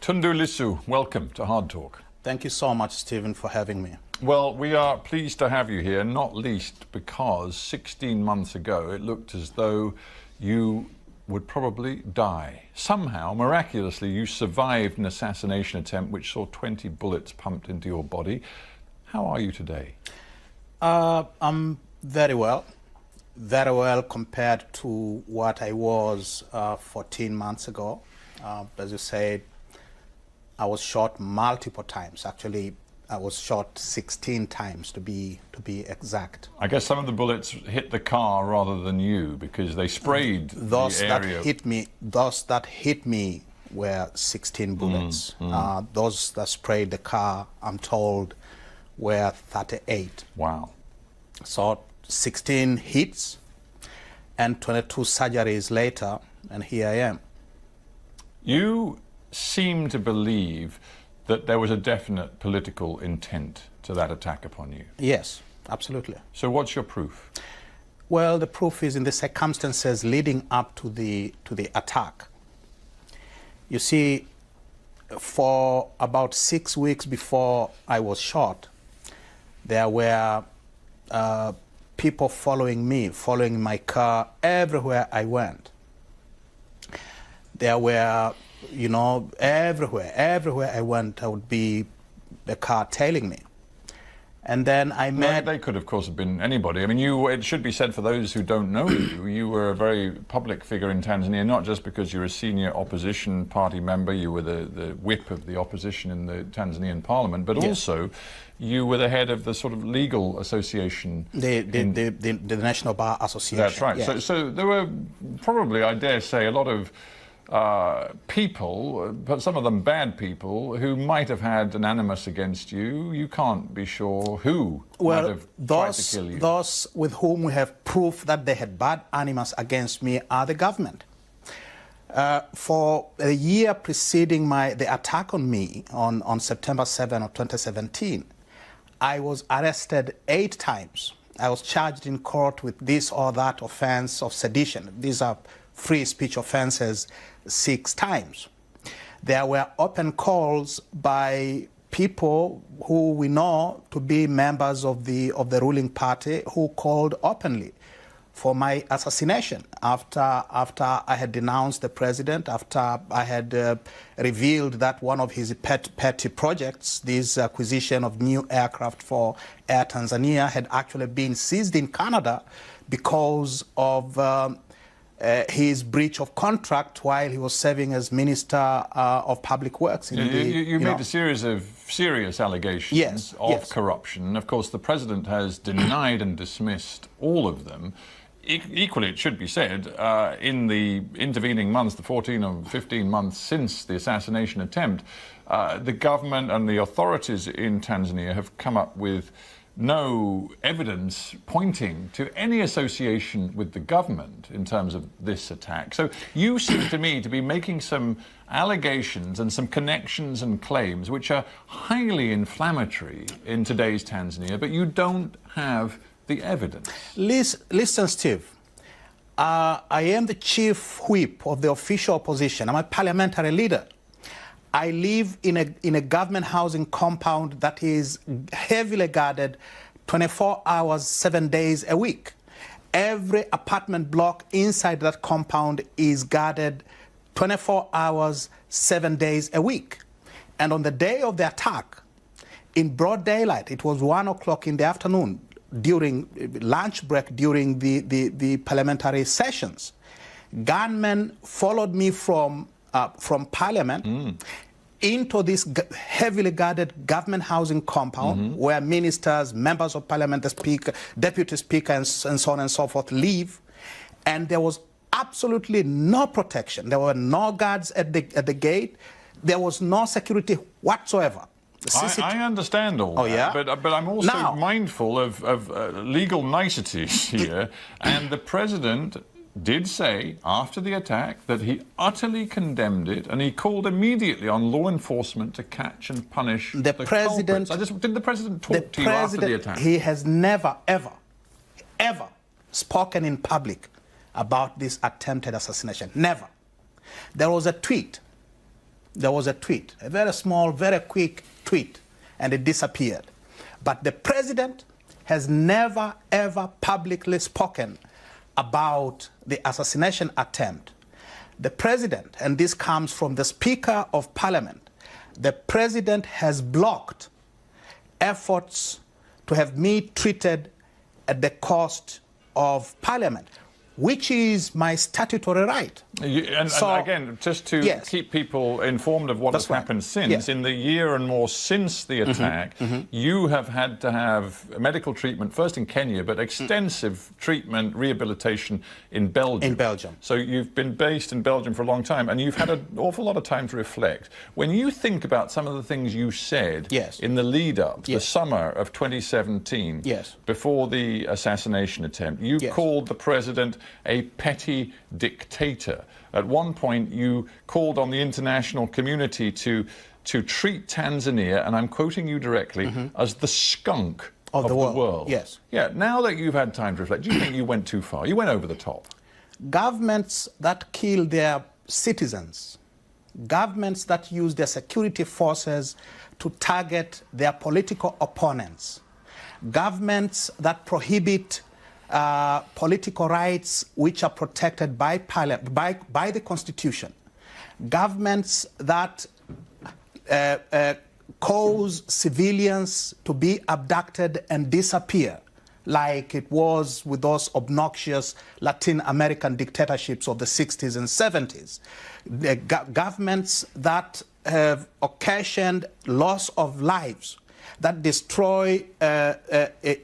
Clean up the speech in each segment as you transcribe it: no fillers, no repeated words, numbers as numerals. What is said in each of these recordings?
Tundu Lissu, welcome to Hard Talk. Thank you so much, Stephen, for having me. Well, we are pleased to have you here, not least because 16 months ago it looked as though you would probably die. Somehow, miraculously, you survived an assassination attempt which saw 20 bullets pumped into your body. How are you today? I'm very well compared to what I was 14 months ago. As you said, I was shot multiple times. Actually, I was shot 16 times to be exact. I guess some of the bullets hit the car rather than you because they sprayed those the area. Those that hit me were 16 bullets. Those that sprayed the car, I'm told, were 38. Wow. So 16 hits and 22 surgeries later, and here I am. You seem to believe that there was a definite political intent to that attack upon you. Yes, absolutely. So what's your proof? Well, the proof is in the circumstances leading up to the attack. You see, for about 6 weeks before I was shot, there were people following me, following my car everywhere I went. There were, you know, everywhere I went, I would be the car tailing me. And then I met... They could, of course, have been anybody. I mean, it should be said for those who don't know you, you were a very public figure in Tanzania, not just because you're a senior opposition party member, you were the whip of the opposition in the Tanzanian parliament, but also you were the head of the sort of legal association. The National Bar Association. That's right. Yes. So there were probably, I dare say, a lot of people, but some of them bad people, who might have had an animus against you. You can't be sure who might have tried to kill you. Those with whom we have proof that they had bad animus against me are the government. For a year preceding the attack on me on September 7 of 2017, I was arrested 8 times. I was charged in court with this or that offense of sedition. These are free speech offenses 6 times. There were open calls by people who we know to be members of the ruling party who called openly for my assassination after I had denounced the president, after I had revealed that one of his petty projects, this acquisition of new aircraft for Air Tanzania, had actually been seized in Canada because of his breach of contract while he was serving as Minister of Public Works. You made a series of serious allegations of corruption. Of course, the President has denied and dismissed all of them. Equally, it should be said, in the intervening months, the 14 or 15 months since the assassination attempt, the government and the authorities in Tanzania have come up with no evidence pointing to any association with the government in terms of this attack. So you seem to me to be making some allegations and some connections and claims which are highly inflammatory in today's Tanzania, but you don't have the evidence. Listen, Steve. I am the chief whip of the official opposition. I'm a parliamentary leader. I live in a government housing compound that is heavily guarded 24 hours, 7 days a week. Every apartment block inside that compound is guarded 24 hours, 7 days a week. And on the day of the attack, in broad daylight, it was 1 o'clock in the afternoon, during lunch break, during the parliamentary sessions, gunmen followed me from Parliament into this heavily guarded government housing compound where ministers, members of Parliament, the Speaker, Deputy Speaker, and so on and so forth live. And there was absolutely no protection. There were no guards at the gate. There was no security whatsoever. I understand all that, but I'm also mindful of legal niceties here. And the President did say after the attack that he utterly condemned it, and he called immediately on law enforcement to catch and punish the culprits. Did the President talk to you after the attack? He has never, ever spoken in public about this attempted assassination. Never. There was a tweet there was a tweet, a very small, very quick tweet, and it disappeared. But the president has never, ever publicly spoken about the assassination attempt. The president, and this comes from the Speaker of Parliament, the president has blocked efforts to have me treated at the cost of Parliament, which is my statutory right. And again, just to keep people informed of what has happened since, in the year and more since the attack, you have had to have medical treatment, first in Kenya, but extensive treatment, rehabilitation in Belgium. In Belgium. So you've been based in Belgium for a long time, and you've had an awful lot of time to reflect. When you think about some of the things you said in the lead-up, the summer of 2017, before the assassination attempt, you called the president a petty dictator. At one point, you called on the international community to treat Tanzania, and I'm quoting you directly, as the skunk of the world. Yes. Yeah, now that you've had time to reflect, do you think you went too far? You went over the top. Governments that kill their citizens, governments that use their security forces to target their political opponents, governments that prohibit political rights which are protected by the Constitution, governments that cause civilians to be abducted and disappear, like it was with those obnoxious Latin American dictatorships of the 60s and 70s, the governments that have occasioned loss of lives, that destroy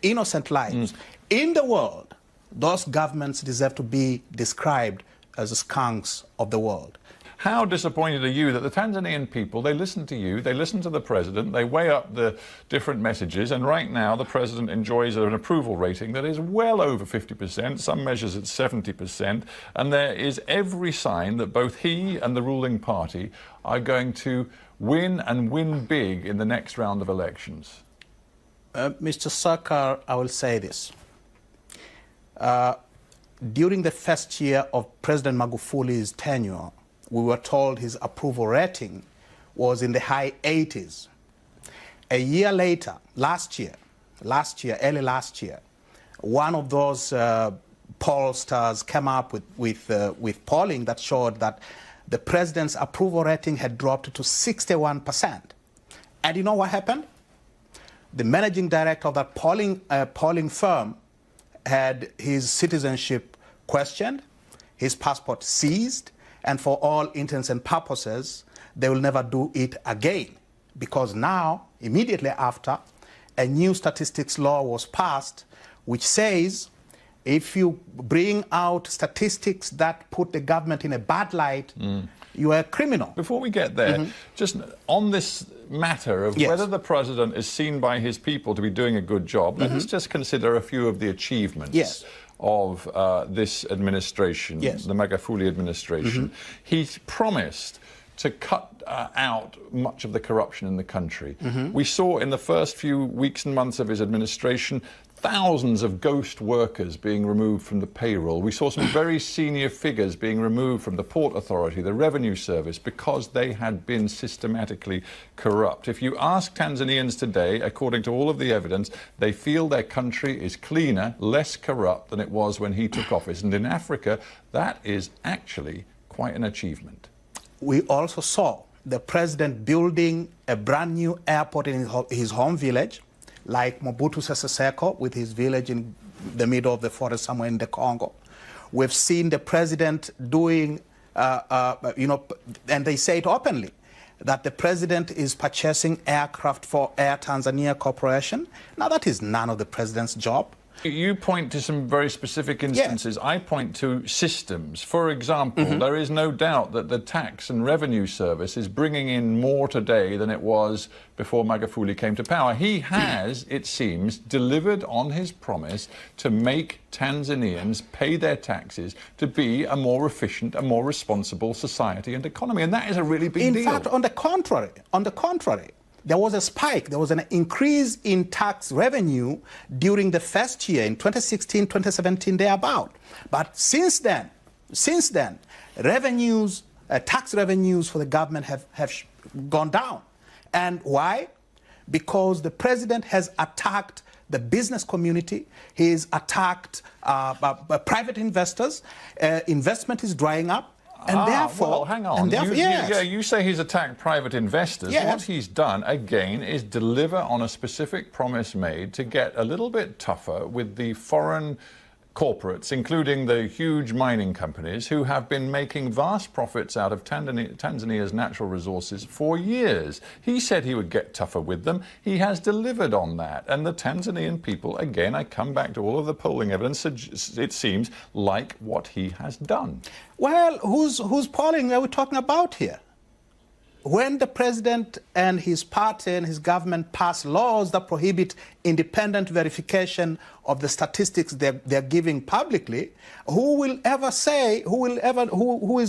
innocent lives. In the world, those governments deserve to be described as the skunks of the world. How disappointed are you that the Tanzanian people, they listen to you, they listen to the president, they weigh up the different messages, and right now the president enjoys an approval rating that is well over 50%, some measures at 70%, and there is every sign that both he and the ruling party are going to win and win big in the next round of elections? Mr. Sarkar, I will say this. During the first year of President Magufuli's tenure, we were told his approval rating was in the high 80s. A year later, early last year, one of those pollsters came up with polling that showed that the president's approval rating had dropped to 61%. And you know what happened? The managing director of that polling firm had his citizenship questioned, his passport seized, and for all intents and purposes, they will never do it again. Because now, immediately after, a new statistics law was passed, which says if you bring out statistics that put the government in a bad light, you are a criminal. Before we get there, just on this matter of whether the president is seen by his people to be doing a good job, let's just consider a few of the achievements of this administration, the Magufuli administration. He promised to cut out much of the corruption in the country. We saw in the first few weeks and months of his administration thousands of ghost workers being removed from the payroll. We saw some very senior figures being removed from the Port Authority, the Revenue Service, because they had been systematically corrupt. If you ask Tanzanians today, according to all of the evidence, they feel their country is cleaner, less corrupt than it was when he took office. And in Africa, that is actually quite an achievement. We also saw the president building a brand new airport in his home village, like Mobutu Sese Seko with his village in the middle of the forest somewhere in the Congo. We've seen the president doing, and they say it openly, that the president is purchasing aircraft for Air Tanzania Corporation. Now, that is none of the president's job. You point to some very specific instances. I point to systems. For example, there is no doubt that the tax and revenue service is bringing in more today than it was before Magufuli came to power. He has, it seems, delivered on his promise to make Tanzanians pay their taxes to be a more efficient, a more responsible society and economy. And that is a really big deal. In fact, on the contrary, there was a spike, there was an increase in tax revenue during the first year in 2016, 2017, thereabout. But since then, revenues tax revenues for the government have gone down. And why? Because the president has attacked the business community. He's attacked private investors. Investment is drying up. And therefore, well, hang on. You say he's attacked private investors. Yes. What he's done, again, is deliver on a specific promise made to get a little bit tougher with the foreign corporates, including the huge mining companies who have been making vast profits out of Tanzania's natural resources for years. He said he would get tougher with them. He has delivered on that. And the Tanzanian people, again, I come back to all of the polling evidence, it seems like what he has done. Well, whose polling are we talking about here? When the president and his party and his government pass laws that prohibit independent verification of the statistics they're giving publicly, who is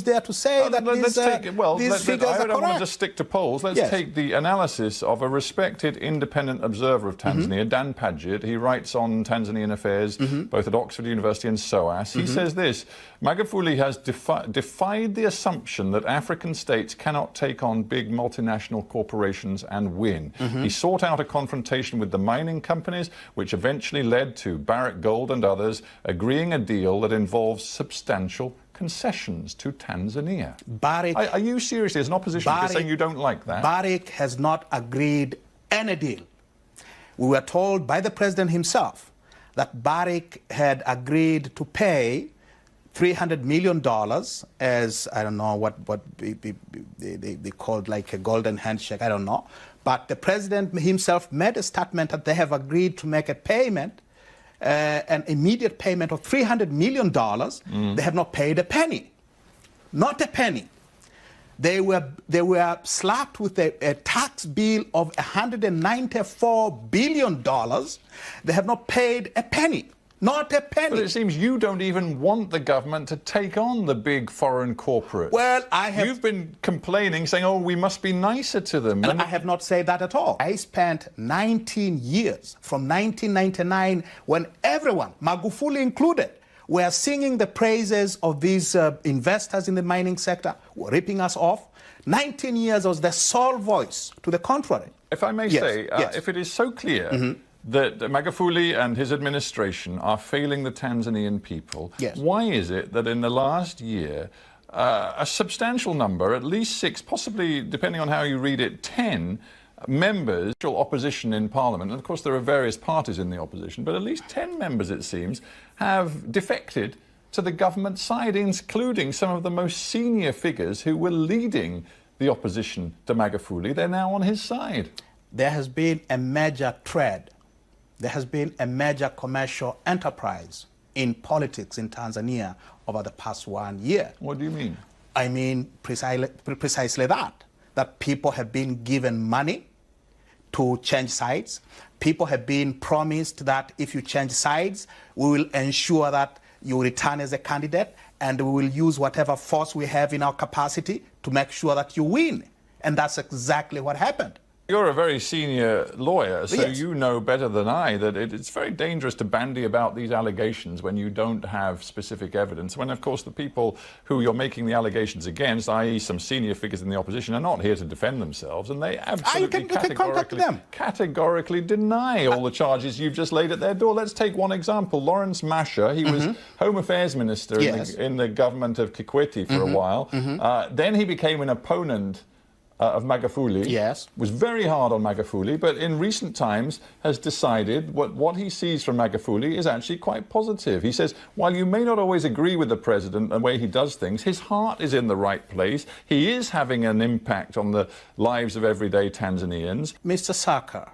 there to say that these figures are correct? I don't want to just stick to polls. Let's take the analysis of a respected independent observer of Tanzania, Dan Padgett. He writes on Tanzanian affairs, both at Oxford University and SOAS. He says this: Magufuli has defied the assumption that African states cannot take on big multinational corporations and win. He sought out a confrontation with the mining companies, which eventually led to Barrick Gold and others agreeing a deal that involves substantial concessions to Tanzania. Are you seriously, as an opposition, saying you don't like that? Barrick has not agreed any deal. We were told by the president himself that Barrick had agreed to pay $300 million as, I don't know what they called, like a golden handshake, I don't know. But the president himself made a statement that they have agreed to make a payment, an immediate payment of $300 million. They have not paid a penny. Not a penny. They were slapped with a tax bill of $194 billion. They have not paid a penny. Not a penny. But it seems you don't even want the government to take on the big foreign corporates. Well, You've been complaining, saying, oh, we must be nicer to them. And I have not said that at all. I spent 19 years, from 1999, when everyone, Magufuli included, were singing the praises of these investors in the mining sector, were ripping us off. 19 years I was the sole voice to the contrary. If I may say, if it is so clear that Magufuli and his administration are failing the Tanzanian people, why is it that in the last year a substantial number, at least 6, possibly, depending on how you read it, 10 members, opposition in Parliament, and of course there are various parties in the opposition, but at least 10 members, it seems, have defected to the government side, including some of the most senior figures who were leading the opposition to Magufuli? They're now on his side. There has been a major trend. There has been a major commercial enterprise in politics in Tanzania over the past 1 year. What do you mean? I mean precisely that people have been given money to change sides. People have been promised that if you change sides, we will ensure that you return as a candidate, and we will use whatever force we have in our capacity to make sure that you win. And that's exactly what happened. You're a very senior lawyer, so you know better than I that it's very dangerous to bandy about these allegations when you don't have specific evidence. When, of course, the people who you're making the allegations against, i.e. some senior figures in the opposition, are not here to defend themselves, and they absolutely categorically deny all the charges you've just laid at their door. Let's take one example. Lawrence Masha, he was Home Affairs Minister in the government of Kikwete for a while. Then he became an opponent of Magufuli, was very hard on Magufuli, but in recent times has decided what he sees from Magufuli is actually quite positive. He says, while you may not always agree with the president and the way he does things, his heart is in the right place. He is having an impact on the lives of everyday Tanzanians. Mr. Saka,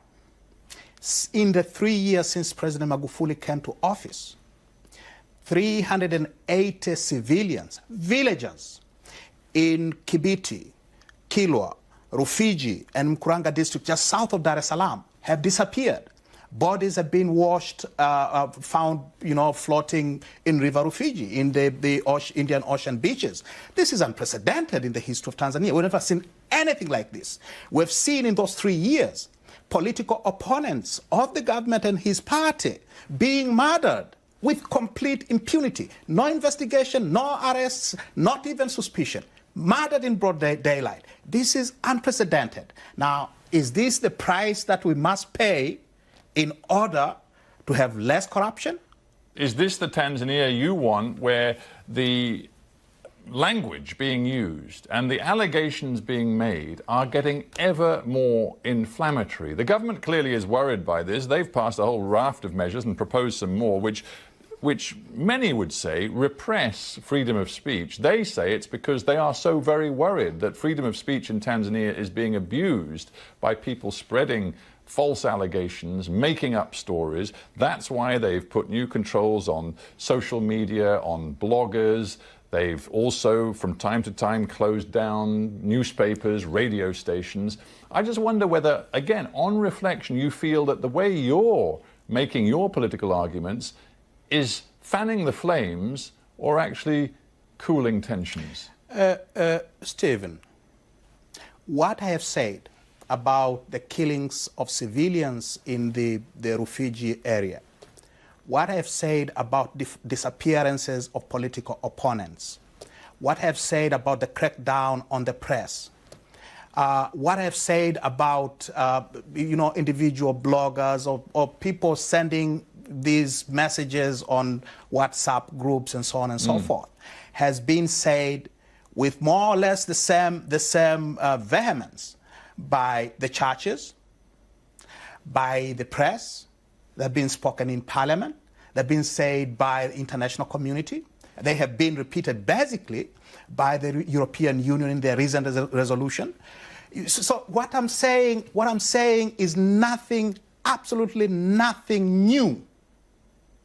in the 3 years since President Magufuli came to office, 380 civilians, villagers in Kibiti, Kilwa, Rufiji, and Mkuranga district, just south of Dar es Salaam, have disappeared. Bodies have been washed, found, floating in River Rufiji, in the Indian Ocean beaches. This is unprecedented in the history of Tanzania. We've never seen anything like this. We've seen in those 3 years political opponents of the government and his party being murdered with complete impunity. No investigation, no arrests, not even suspicion. murdered in broad daylight. This is unprecedented. Now, is this the price that we must pay in order to have less corruption? Is this the Tanzania you want, where the language being used and the allegations being made are getting ever more inflammatory? The government clearly is worried by this. They've passed a whole raft of measures and proposed some more, which many would say repress freedom of speech. They say it's because they are so very worried that freedom of speech in Tanzania is being abused by people spreading false allegations, making up stories. That's why they've put new controls on social media, on bloggers. They've also, from time to time, closed down newspapers, radio stations. I just wonder whether, again, on reflection, you feel that the way you're making your political arguments is fanning the flames or actually cooling tensions? Stephen, what I have said about the killings of civilians in the refugee area, what I have said about disappearances of political opponents, what I have said about the crackdown on the press, what I have said about individual bloggers or people sending these messages on WhatsApp groups and so on and so forth, has been said with more or less the same vehemence by the churches, by the press. They've been spoken in Parliament. They've been said by the international community. They have been repeated basically by the European Union in their recent resolution. So what I'm saying is nothing, absolutely nothing new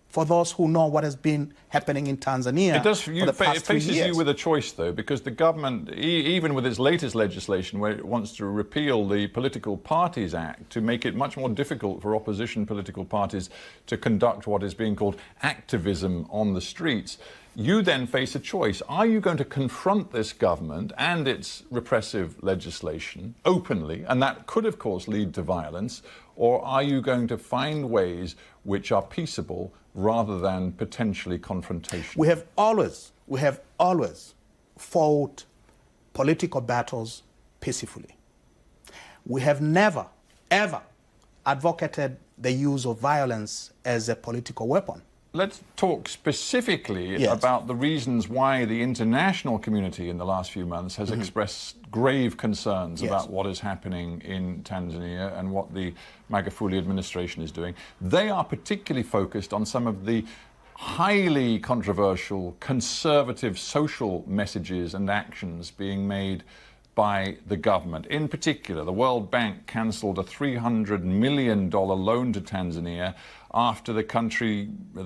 for those who know what has been happening in Tanzania. It does. For the past It faces 3 years. you with a choice, though, because the government, even with its latest legislation, where it wants to repeal the Political Parties Act to make it much more difficult for opposition political parties to conduct what is being called activism on the streets, you then face a choice. Are you going to confront this government and its repressive legislation openly, and that could, of course, lead to violence, or are you going to find ways which are peaceable rather than potentially confrontational? We have always fought political battles peacefully. We have never, ever advocated the use of violence as a political weapon. Let's talk specifically about the reasons why the international community in the last few months has expressed grave concerns about what is happening in Tanzania and what the Magufuli administration is doing. They are particularly focused on some of the highly controversial conservative social messages and actions being made by the government. In particular, the World Bank cancelled a $300 million loan to Tanzania after the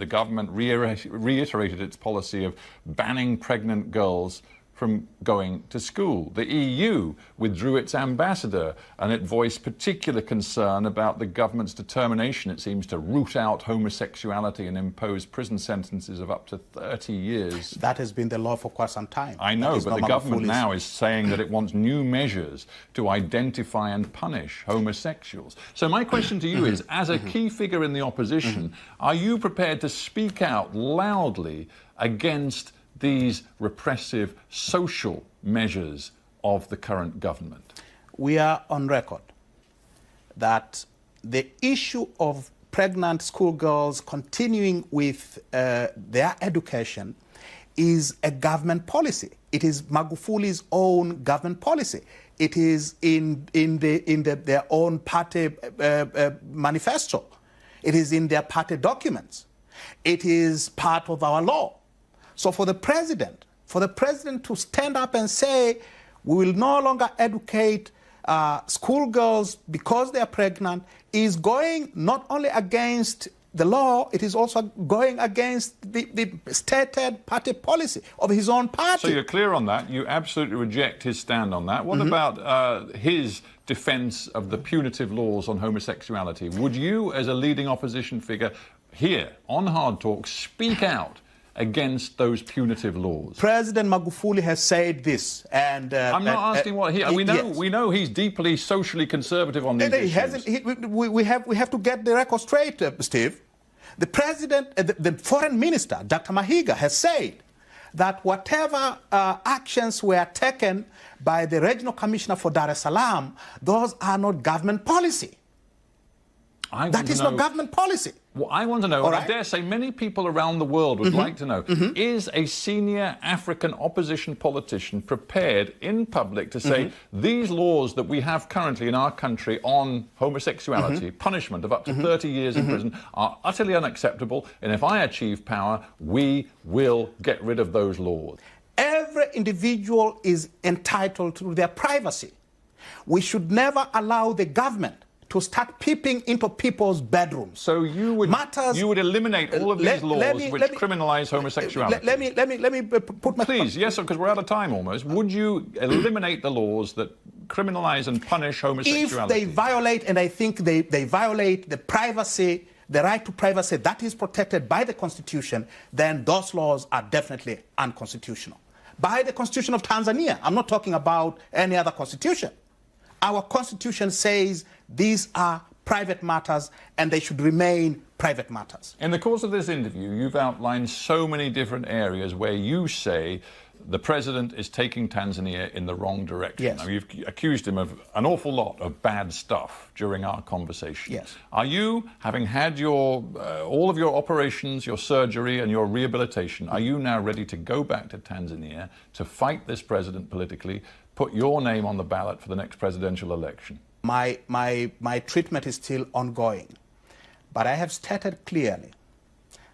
government reiterated its policy of banning pregnant girls from going to school. The EU withdrew its ambassador, and it voiced particular concern about the government's determination, it seems, to root out homosexuality and impose prison sentences of up to 30 years. That has been the law for quite some time. I know, but the government now is saying that it wants new measures to identify and punish homosexuals. So my question to you is, as a key figure in the opposition, are you prepared to speak out loudly against these repressive social measures of the current government? We are on record that the issue of pregnant schoolgirls continuing with their education is a government policy. It is Magufuli's own government policy. It is in their own party manifesto. It is in their party documents. It is part of our law. So for the president to stand up and say, we will no longer educate schoolgirls because they are pregnant, is going not only against the law, it is also going against the stated party policy of his own party. So you're clear on that. You absolutely reject his stand on that. What about his defense of the punitive laws on homosexuality? Would you, as a leading opposition figure here on Hard Talk, speak out against those punitive laws? President Magufuli has said this, and I'm not asking what he. We know he's deeply socially conservative on these issues. We have to get the record straight, Steve. The president, the foreign minister, Dr. Mahiga, has said that whatever actions were taken by the Regional Commissioner for Dar es Salaam, those are not government policy. That is not government policy. What I want to know, and I dare say many people around the world would like to know, is a senior African opposition politician prepared in public to say these laws that we have currently in our country on homosexuality, punishment of up to 30 years in prison, are utterly unacceptable, and if I achieve power, we will get rid of those laws? Every individual is entitled to their privacy. We should never allow the government to start peeping into people's bedrooms. So you would eliminate all of these laws which criminalize homosexuality? Let me put my... Please, yes, because we're out of time almost. Would you eliminate the laws that criminalize and punish homosexuality? If they violate, and I think they violate the privacy, the right to privacy that is protected by the Constitution, then those laws are definitely unconstitutional. By the Constitution of Tanzania, I'm not talking about any other constitution. Our Constitution says these are private matters and they should remain private matters. In the course of this interview, you've outlined so many different areas where you say the president is taking Tanzania in the wrong direction. Yes. Now, you've accused him of an awful lot of bad stuff during our conversation. Yes. Are you, having had your all of your operations, your surgery and your rehabilitation, are you now ready to go back to Tanzania to fight this president politically, put your name on the ballot for the next presidential election? My treatment is still ongoing, but I have stated clearly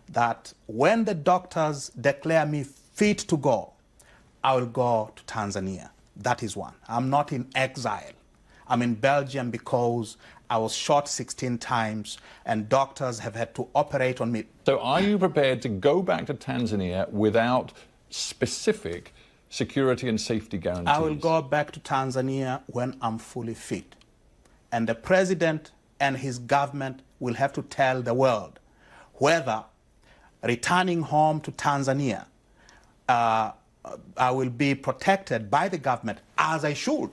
that when the doctors declare me fit to go, I will go to Tanzania. That is one. I'm not in exile. I'm in Belgium because I was shot 16 times and doctors have had to operate on me. So are you prepared to go back to Tanzania without specific security and safety guarantees? I will go back to Tanzania when I'm fully fit. And the president and his government will have to tell the world whether returning home to Tanzania I will be protected by the government as I should.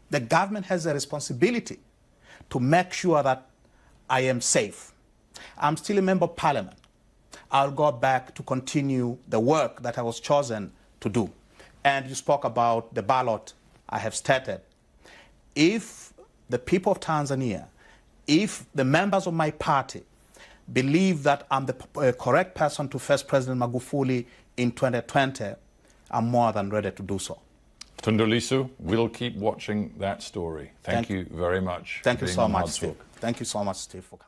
The government has a responsibility to make sure that I am safe. I'm still a member of parliament. I'll go back to continue the work that I was chosen to do. And you spoke about the ballot. I have stated, if the people of Tanzania, if the members of my party believe that I'm the correct person to face President Magufuli in 2020, I'm more than ready to do so. Tundu Lissu, we'll keep watching that story. Thank you very much. Thank you so much, Steve. Thank you so much, Steve, for coming.